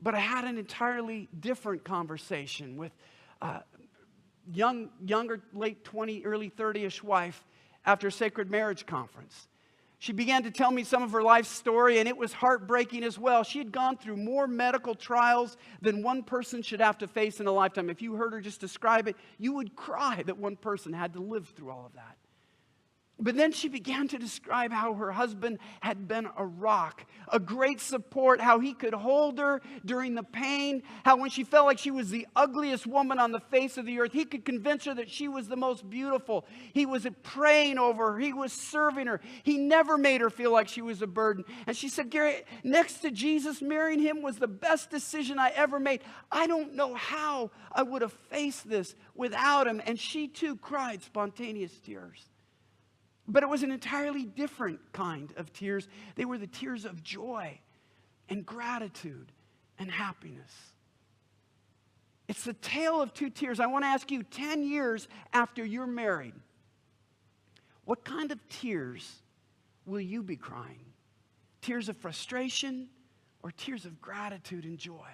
But I had an entirely different conversation with a younger, late 20, early 30-ish wife after a sacred marriage conference. She began to tell me some of her life story, and it was heartbreaking as well. She had gone through more medical trials than one person should have to face in a lifetime. If you heard her just describe it, you would cry that one person had to live through all of that. But then she began to describe how her husband had been a rock, a great support, how he could hold her during the pain, how when she felt like she was the ugliest woman on the face of the earth, he could convince her that she was the most beautiful. He was praying over her. He was serving her. He never made her feel like she was a burden. And she said, Gary, next to Jesus, marrying him was the best decision I ever made. I don't know how I would have faced this without him. And she too cried spontaneous tears. But it was an entirely different kind of tears. They were the tears of joy and gratitude and happiness. It's the tale of two tears. I want to ask you, 10 years after you're married, what kind of tears will you be crying? Tears of frustration or tears of gratitude and joy?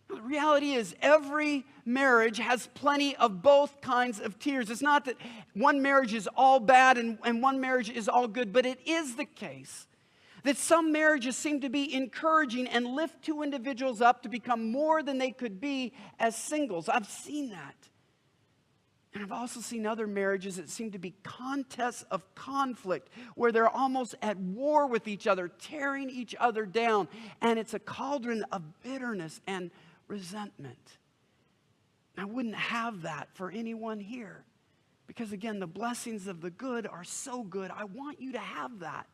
The reality is every marriage has plenty of both kinds of tears. It's not that one marriage is all bad and one marriage is all good, but it is the case that some marriages seem to be encouraging and lift two individuals up to become more than they could be as singles. I've seen that. And I've also seen other marriages that seem to be contests of conflict where they're almost at war with each other, tearing each other down. And it's a cauldron of bitterness and resentment. I wouldn't have that for anyone here. Because again, the blessings of the good are so good. I want you to have that.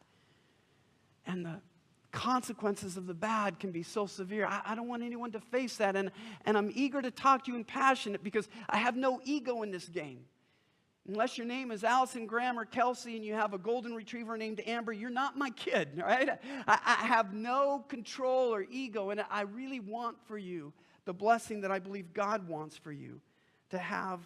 And the consequences of the bad can be so severe. I don't want anyone to face that. And I'm eager to talk to you and passionate because I have no ego in this game. Unless your name is Allison Graham or Kelsey and you have a golden retriever named Amber, you're not my kid, right? I have no control or ego, and I really want for you the blessing that I believe God wants for you to have